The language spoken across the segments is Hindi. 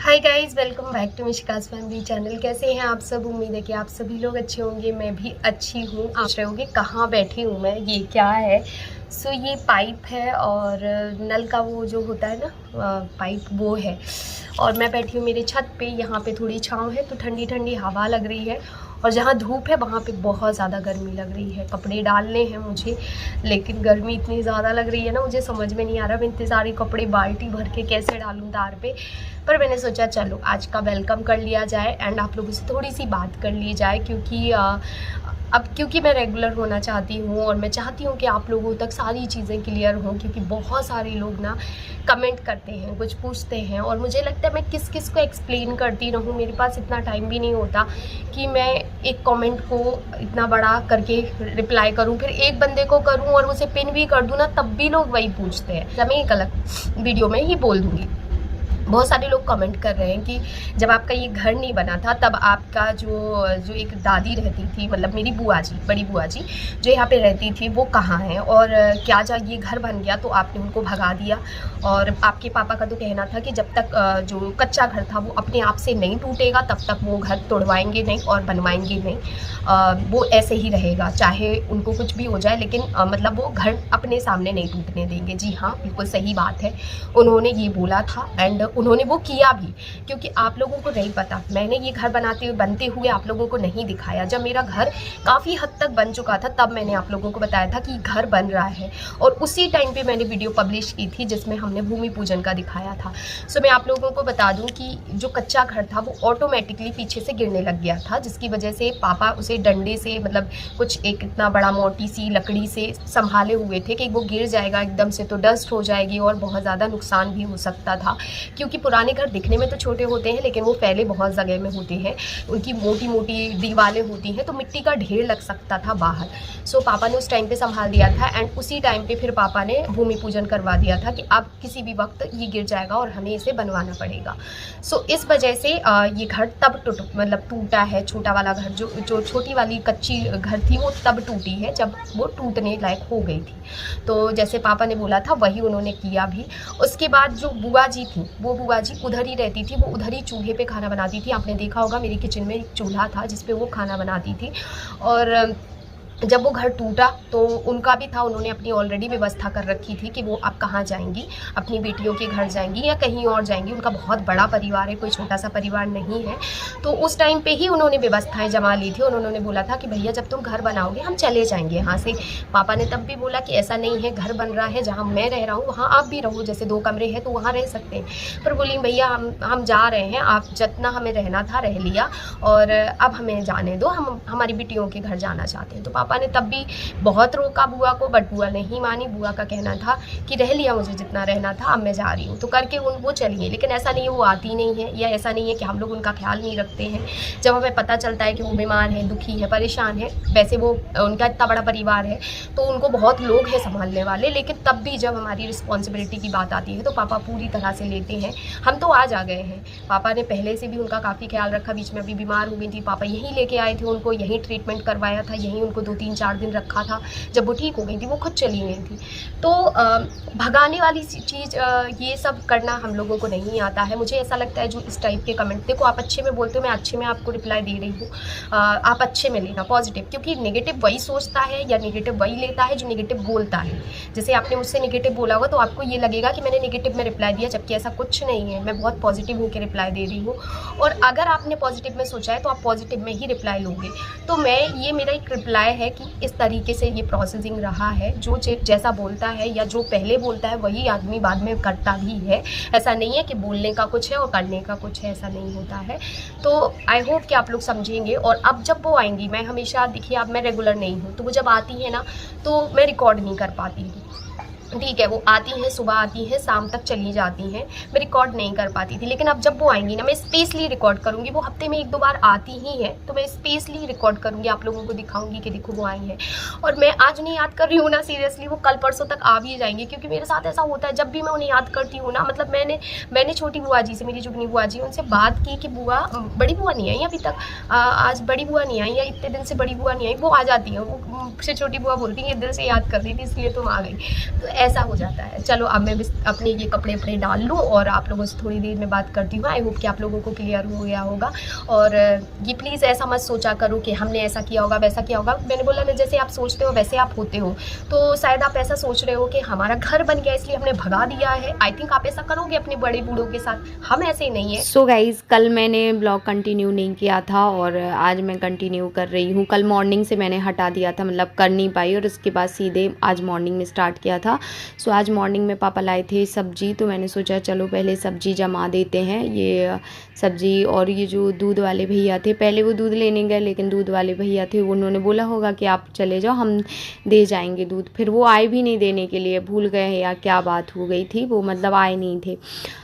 Hi guys, welcome back to Mishka's family channel. कैसे हैं आप सब? उम्मीद है कि आप सभी लोग अच्छे होंगे। मैं भी अच्छी हूँ। आप सोच रहे होंगे कहाँ बैठी हूँ मैं, ये क्या है। ये पाइप है और नल का वो जो होता है ना पाइप, वो है। और मैं बैठी हूँ मेरे छत पे। यहाँ पे थोड़ी छाँव है तो ठंडी ठंडी हवा लग रही है। और जहाँ धूप है वहाँ पे बहुत ज़्यादा गर्मी लग रही है। कपड़े डालने हैं मुझे, लेकिन गर्मी इतनी ज़्यादा लग रही है ना, मुझे समझ में नहीं आ रहा मैं इतने सारे कपड़े बाल्टी भर के कैसे डालूँ तार पे। पर मैंने सोचा चलो आज का वेलकम कर लिया जाए एंड आप लोगों से थोड़ी सी बात कर ली जाए, क्योंकि मैं रेगुलर होना चाहती हूँ और मैं चाहती हूँ कि आप लोगों तक सारी चीज़ें क्लियर हों। क्योंकि बहुत सारे लोग ना कमेंट करते हैं, कुछ पूछते हैं और मुझे लगता है मैं किस किस को एक्सप्लेन करती रहूँ। मेरे पास इतना टाइम भी नहीं होता कि मैं एक कमेंट को इतना बड़ा करके रिप्लाई करूँ, फिर एक बंदे को करूँ और उसे पिन भी कर दूँ ना, तब भी लोग वही पूछते हैं। जब मैं एक अलग वीडियो में ही बोल दूँगी। बहुत सारे लोग कमेंट कर रहे हैं कि जब आपका ये घर नहीं बना था तब आपका जो एक दादी रहती थी, मतलब मेरी बुआ जी, बड़ी बुआ जी जो यहाँ पे रहती थी, वो कहाँ हैं। और क्या जब ये घर बन गया तो आपने उनको भगा दिया। और आपके पापा का तो कहना था कि जब तक जो कच्चा घर था वो अपने आप से नहीं टूटेगा तब तक वो घर तोड़वाएंगे नहीं और बनवाएंगे नहीं। वो ऐसे ही रहेगा चाहे उनको कुछ भी हो जाए, लेकिन मतलब वो घर अपने सामने नहीं टूटने देंगे। जी हाँ, बिल्कुल सही बात है, उन्होंने ये बोला था एंड उन्होंने वो किया भी। क्योंकि आप लोगों को नहीं पता, मैंने ये घर बनते हुए आप लोगों को नहीं दिखाया। जब मेरा घर काफ़ी हद तक बन चुका था तब मैंने आप लोगों को बताया था कि घर बन रहा है, और उसी टाइम पे मैंने वीडियो पब्लिश की थी जिसमें हमने भूमि पूजन का दिखाया था। मैं आप लोगों को बता दूं कि जो कच्चा घर था वो ऑटोमेटिकली पीछे से गिरने लग गया था, जिसकी वजह से पापा उसे डंडे से, मतलब कुछ एक इतना बड़ा मोटी सी लकड़ी से संभाले हुए थे कि वो गिर जाएगा एकदम से तो डस्ट हो जाएगी और बहुत ज़्यादा नुकसान भी हो सकता था। क्योंकि पुराने घर दिखने में तो छोटे होते हैं लेकिन वो फैले बहुत जगह में होते हैं, उनकी मोटी मोटी दीवारें होती हैं तो मिट्टी का ढेर लग सकता था बाहर। पापा ने उस टाइम पे संभाल दिया था एंड उसी टाइम पे फिर पापा ने भूमि पूजन करवा दिया था कि अब किसी भी वक्त ये गिर जाएगा और हमें इसे बनवाना पड़ेगा। इस वजह से ये घर तब टूटा है। छोटा वाला घर, जो छोटी वाली कच्ची घर थी वो तब टूटी है जब वो टूटने लायक हो गई थी। तो जैसे पापा ने बोला था वही उन्होंने किया भी। उसके बाद जो बुआ जी थी, वो बुआ जी उधर ही रहती थी, वो उधर ही चूल्हे पे खाना बनाती थी। आपने देखा होगा मेरे किचन में एक चूल्हा था जिस पे वो खाना बनाती थी। और जब वो घर टूटा तो उनका भी था, उन्होंने अपनी ऑलरेडी व्यवस्था कर रखी थी कि वो अब कहाँ जाएंगी, अपनी बेटियों के घर जाएंगी या कहीं और जाएंगी। उनका बहुत बड़ा परिवार है, कोई छोटा सा परिवार नहीं है। तो उस टाइम पे ही उन्होंने व्यवस्थाएं जमा ली थी और उन्होंने बोला था कि भैया जब तुम घर बनाओगे हम चले जाएंगे यहाँ से। पापा ने तब भी बोला कि ऐसा नहीं है, घर बन रहा है, जहाँ मैं रह रहा हूँ वहाँ आप भी रहो, जैसे 2 कमरे हैं तो वहाँ रह सकते हैं। पर बोली भैया हम जा रहे हैं, आप जितना हमें रहना था रह लिया और अब हमें जाने दो, हम हमारी बेटियों के घर जाना चाहते हैं। तो पापा ने तब भी बहुत रोका बुआ को, बट बुआ नहीं मानी। बुआ का कहना था कि रह लिया मुझे जितना रहना था, अब मैं जा रही हूँ। तो करके वो चली गई। लेकिन ऐसा नहीं है वो आती नहीं है, या ऐसा नहीं है कि हम लोग उनका ख्याल नहीं रखते हैं। जब हमें पता चलता है कि वो बीमार है, दुखी है, परेशान है, वैसे वो उनका इतना बड़ा परिवार है तो उनको बहुत लोग हैं संभालने वाले, लेकिन तब भी जब हमारी रिस्पॉन्सिबिलिटी की बात आती है तो पापा पूरी तरह से लेते हैं। हम तो आज आ गए हैं, पापा ने पहले से भी उनका काफ़ी ख्याल रखा। बीच में अभी बीमार हो गई थी, पापा यहीं लेके आए थे उनको, यहीं ट्रीटमेंट करवाया था, यहीं उनको 2-3-4 दिन रखा था। जब वो ठीक हो गई थी वो खुद चली गई थी। तो भगाने वाली चीज़, ये सब करना हम लोगों को नहीं आता है। मुझे ऐसा लगता है जो इस टाइप के कमेंट, देखो आप अच्छे में बोलते हो, मैं अच्छे में आपको रिप्लाई दे रही हूँ, आप अच्छे में लेना, पॉजिटिव। क्योंकि नेगेटिव वही सोचता है या नेगेटिव वही लेता है जो नेगेटिव बोलता है। जैसे आपने मुझसे नेगेटिव बोला होगा तो आपको ये लगेगा कि मैंने नेगेटिव में रिप्लाई दिया, जबकि ऐसा कुछ नहीं है। मैं बहुत पॉजिटिव होकर रिप्लाई दे रही हूँ और अगर आपने पॉजिटिव में सोचा है तो आप पॉजिटिव में ही रिप्लाई लोगे। तो ये मेरा एक रिप्लाई है कि इस तरीके से ये प्रोसेसिंग रहा है। जो जैसा बोलता है या जो पहले बोलता है वही आदमी बाद में करता भी है। ऐसा नहीं है कि बोलने का कुछ है और करने का कुछ है, ऐसा नहीं होता है। तो आई होप कि आप लोग समझेंगे। और अब जब वो आएंगी, मैं हमेशा, देखिए अब मैं रेगुलर नहीं हूँ तो वो जब आती है ना तो मैं रिकॉर्ड नहीं कर पाती हूँ, ठीक है। वो आती हैं, सुबह आती हैं, शाम तक चली जाती हैं, मैं रिकॉर्ड नहीं कर पाती थी। लेकिन अब जब वो आएंगी ना मैं स्पेशली रिकॉर्ड करूँगी। वो हफ्ते में 1-2 बार आती ही है तो मैं स्पेशली रिकॉर्ड करूँगी, आप लोगों को दिखाऊंगी कि देखो वो आई हैं। और मैं आज उन्हें याद कर रही हूँ ना, सीरियसली वो कल परसों तक आ भी जाएंगी। क्योंकि मेरे साथ ऐसा होता है, जब भी मैं उन्हें याद करती हूँ ना, मतलब मैंने छोटी बुआ जी से, मेरी जुगनी बुआ जी, उनसे बात की कि बुआ, बड़ी बुआ नहीं आई अभी तक, आज बड़ी बुआ नहीं आई या इतने दिन से बड़ी बुआ नहीं आई। वो आ जाती है, वो मुझसे छोटी बुआ बोलती है ये दिल से याद कर रही थी इसलिए तुम आ गई। तो ऐसा हो जाता है। चलो अब मैं अपने ये कपड़े वपड़े डाल लूँ और आप लोगों से थोड़ी देर में बात करती हूँ। आई होप कि आप लोगों को क्लियर हो गया होगा। और ये प्लीज़ ऐसा मत सोचा करो कि हमने ऐसा किया होगा वैसा किया होगा। मैंने बोला ना, जैसे आप सोचते हो वैसे आप होते हो। तो शायद आप ऐसा सोच रहे हो कि हमारा घर बन गया इसलिए हमने भगा दिया है। आई थिंक आप ऐसा करोगे अपने बड़े बूढ़ों के साथ, हम ऐसे नहीं है। सो गाइज़, कल मैंने ब्लॉग कंटिन्यू नहीं किया था और आज मैं कंटिन्यू कर रही हूँ। कल मॉर्निंग से मैंने हटा दिया था, मतलब कर नहीं पाई, और उसके बाद सीधे आज मॉर्निंग में स्टार्ट किया था। सो आज मॉर्निंग में पापा लाए थे सब्जी, तो मैंने सोचा चलो पहले सब्जी जमा देते हैं। ये सब्जी और ये जो दूध वाले भैया थे, पहले वो दूध लेने गए, लेकिन दूध वाले भैया थे उन्होंने बोला होगा कि आप चले जाओ, हम दे जाएंगे दूध। फिर वो आए भी नहीं देने के लिए, भूल गए या क्या बात हो गई थी, वो मतलब आए नहीं थे।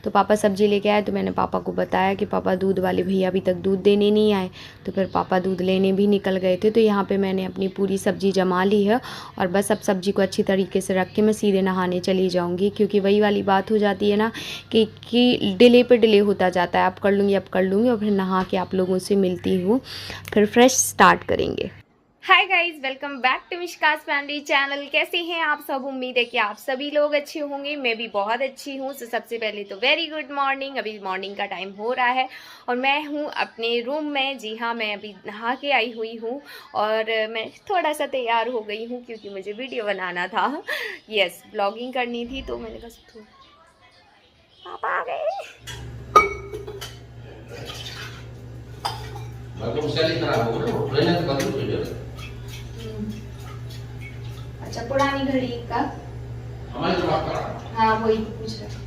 तो पापा सब्जी लेके आए, तो मैंने पापा को बताया कि पापा दूध वाले भैया अभी तक दूध देने नहीं आए। तो फिर पापा दूध लेने भी निकल गए थे। तो यहाँ पे मैंने अपनी पूरी सब्जी जमा ली है और बस अब सब्जी को अच्छी तरीके से रख के मैं सीधे नहाने चली जाऊँगी, क्योंकि वही वाली बात हो जाती है ना कि डिले पे डिले होता जाता है। अब कर लूँगी और फिर नहा के आप लोगों से मिलती हूँ, फिर फ्रेश स्टार्ट करेंगे। Hi guys, welcome back to Mishka's family channel. कैसे हैं आप सब? उम्मीद है कि आप सभी लोग अच्छे होंगे। मैं भी बहुत अच्छी हूँ। तो सबसे पहले तो वेरी गुड मॉर्निंग। अभी मॉर्निंग का टाइम हो रहा है और मैं हूँ अपने रूम में। जी हाँ, मैं अभी नहा के आई हुई हूँ और मैं थोड़ा सा तैयार हो गई हूँ क्योंकि मुझे वीडियो बनाना था। यस, ब्लॉगिंग करनी थी। तो मैंने कहा पापा आ गए। अच्छा, पुरानी घड़ी का हमारी तो बात कर। हाँ, वही पूछ रहा।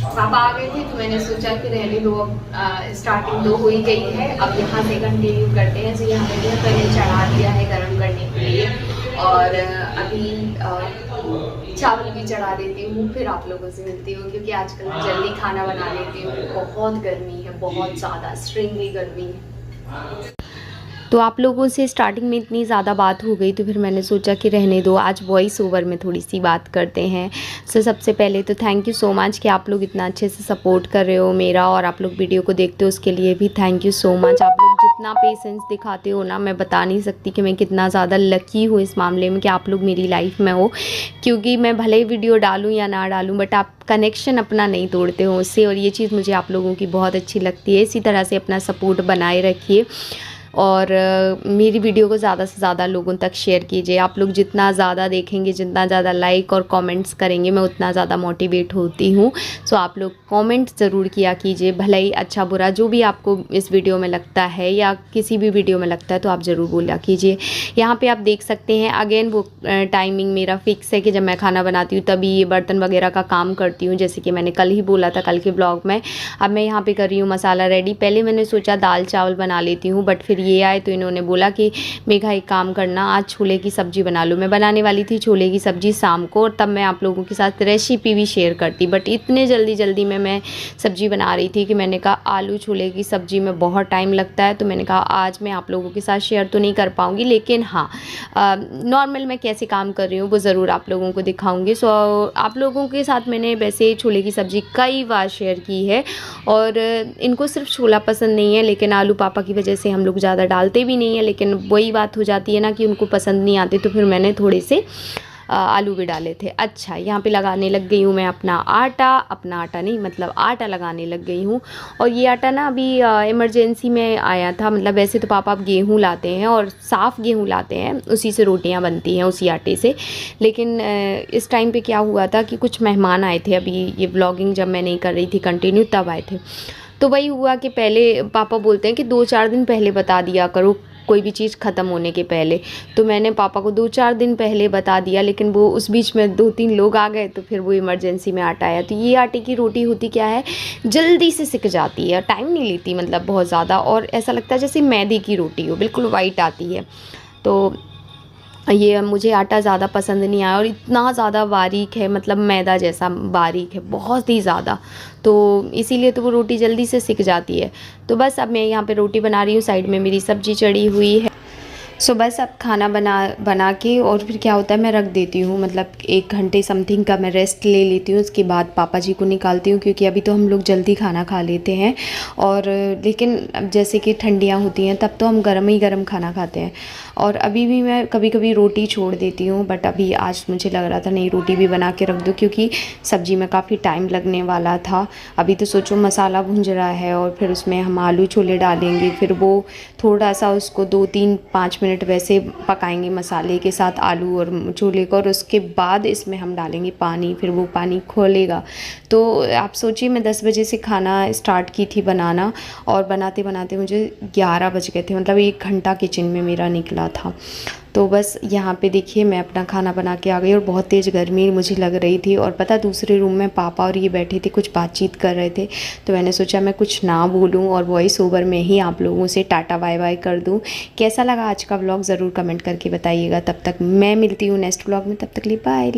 पापा आ गए थे तो मैंने सोचा कि रहने दो, अब स्टार्टिंग तो हो ही गई है, अब यहाँ से कंटिन्यू करते हैं। तो यहाँ पे पहले चढ़ा दिया है गर्म करने के लिए और अभी चावल भी चढ़ा देती हूँ, फिर आप लोगों से मिलती हूँ, क्योंकि आजकल मैं जल्दी खाना बना लेती हूँ। बहुत गर्मी है, बहुत ज़्यादा एक्सट्रीमली गर्मी है। तो आप लोगों से स्टार्टिंग में इतनी ज़्यादा बात हो गई, तो फिर मैंने सोचा कि रहने दो, आज वॉइस ओवर में थोड़ी सी बात करते हैं। सो सबसे पहले तो थैंक यू सो मच कि आप लोग इतना अच्छे से सपोर्ट कर रहे हो मेरा, और आप लोग वीडियो को देखते हो उसके लिए भी थैंक यू सो मच। आप लोग जितना पेशेंस दिखाते हो ना, मैं बता नहीं सकती कि मैं कितना ज़्यादा लकी हूँ इस मामले में कि आप लोग मेरी लाइफ में हो। क्योंकि मैं भले ही वीडियो डालूँ या ना डालूँ, बट आप कनेक्शन अपना नहीं तोड़ते हो उससे, और ये चीज़ मुझे आप लोगों की बहुत अच्छी लगती है। इसी तरह से अपना सपोर्ट बनाए रखिए और मेरी वीडियो को ज़्यादा से ज़्यादा लोगों तक शेयर कीजिए। आप लोग जितना ज़्यादा देखेंगे, जितना ज़्यादा लाइक और कमेंट्स करेंगे, मैं उतना ज़्यादा मोटिवेट होती हूँ। सो आप लोग कमेंट ज़रूर किया कीजिए, भले ही अच्छा बुरा जो भी आपको इस वीडियो में लगता है या किसी भी वीडियो में लगता है, तो आप ज़रूर बोला कीजिए। यहाँ पे आप देख सकते हैं अगेन वो टाइमिंग मेरा फिक्स है कि जब मैं खाना बनाती हूँ तभी ये बर्तन वगैरह का काम करती हूँ, जैसे कि मैंने कल ही बोला था कल के ब्लॉग में। अब मैं यहाँ पर कर रही हूँ मसाला रेडी। पहले मैंने सोचा दाल चावल बना लेती हूँ, बट फिर ये आए तो इन्होंने बोला कि मेघा एक काम करना, आज छोले की सब्ज़ी बना लो। मैं बनाने वाली थी छोले की सब्ज़ी शाम को, और तब मैं आप लोगों के साथ रेसिपी भी शेयर करती, बट इतने जल्दी में मैं सब्ज़ी बना रही थी कि मैंने कहा आलू छोले की सब्ज़ी में बहुत टाइम लगता है, तो मैंने कहा आज मैं आप लोगों के साथ शेयर तो नहीं कर पाऊँगी, लेकिन हाँ नॉर्मल मैं कैसे काम कर रही हूँ वो ज़रूर आप लोगों को दिखाऊँगी। सो आप लोगों के साथ मैंने वैसे छोले की सब्ज़ी कई बार शेयर की है, और इनको सिर्फ छोला पसंद नहीं है, लेकिन आलू पापा की वजह से हम लोग ज़्यादा डालते भी नहीं है। लेकिन वही बात हो जाती है ना कि उनको पसंद नहीं आते, तो फिर मैंने थोड़े से आलू भी डाले थे। अच्छा, यहाँ पे लगाने लग गई हूँ मैं अपना आटा नहीं, मतलब आटा लगाने लग गई हूँ। और ये आटा ना अभी इमरजेंसी में आया था, मतलब वैसे तो पापा अब गेहूँ लाते हैं और साफ़ गेहूँ लाते हैं, उसी से रोटियाँ बनती हैं उसी आटे से। लेकिन इस टाइम पे क्या हुआ था कि कुछ मेहमान आए थे, अभी ये ब्लॉगिंग जब मैं नहीं कर रही थी कंटिन्यू तब आए थे। तो वही हुआ कि पहले पापा बोलते हैं कि 2-4 दिन पहले बता दिया करो कोई भी चीज़ ख़त्म होने के पहले। तो मैंने पापा को 2-4 दिन पहले बता दिया, लेकिन वो उस बीच में 2-3 लोग आ गए, तो फिर वो इमरजेंसी में आटा आया। तो ये आटे की रोटी होती क्या है, जल्दी से सिक जाती है, टाइम नहीं लेती मतलब बहुत ज़्यादा, और ऐसा लगता है जैसे मैदे की रोटी हो, बिल्कुल वाइट आती है। तो ये मुझे आटा ज़्यादा पसंद नहीं आया, और इतना ज़्यादा बारीक है, मतलब मैदा जैसा बारीक है, बहुत ही ज़्यादा, तो इसीलिए तो वो रोटी जल्दी से सिक जाती है। तो बस अब मैं यहाँ पे रोटी बना रही हूँ, साइड में मेरी सब्ज़ी चढ़ी हुई है। सो बस अब खाना बना के और फिर क्या होता है, मैं रख देती हूँ, मतलब 1 घंटे समथिंग का मैं रेस्ट ले लेती हूँ। उसके बाद पापा जी को निकालती हूँ, क्योंकि अभी तो हम लोग जल्दी खाना खा लेते हैं। और लेकिन अब जैसे कि ठंडियाँ होती हैं तब तो हम गर्म ही गर्म खाना खाते हैं। और अभी भी मैं कभी कभी रोटी छोड़ देती हूँ, बट अभी आज मुझे लग रहा था नहीं, रोटी भी बना के रख दूँ, क्योंकि सब्ज़ी में काफ़ी टाइम लगने वाला था। अभी तो सोचो मसाला भुंज रहा है और फिर उसमें हम आलू छोले डालेंगे, फिर वो थोड़ा सा उसको 2-3-5 मिनट वैसे पकाएंगे मसाले के साथ आलू और छोले को, और उसके बाद इसमें हम डालेंगे पानी, फिर वो पानी खोलेगा। तो आप सोचिए, मैं 10 बजे से खाना स्टार्ट की थी बनाना, और बनाते बनाते मुझे 11 बज गए थे, मतलब 1 घंटा किचन में मेरा निकला था। तो बस यहाँ पे देखिए मैं अपना खाना बना के आ गई, और बहुत तेज़ गर्मी मुझे लग रही थी। और पता, दूसरे रूम में पापा और ये बैठे थे, कुछ बातचीत कर रहे थे, तो मैंने सोचा मैं कुछ ना बोलूँ और वॉइस ओवर में ही आप लोगों से टाटा बाय बाय कर दूँ। कैसा लगा आज का व्लॉग ज़रूर कमेंट करके बताइएगा। तब तक मैं मिलती हूँ नेक्स्ट व्लॉग में, तब तक लिए बाय।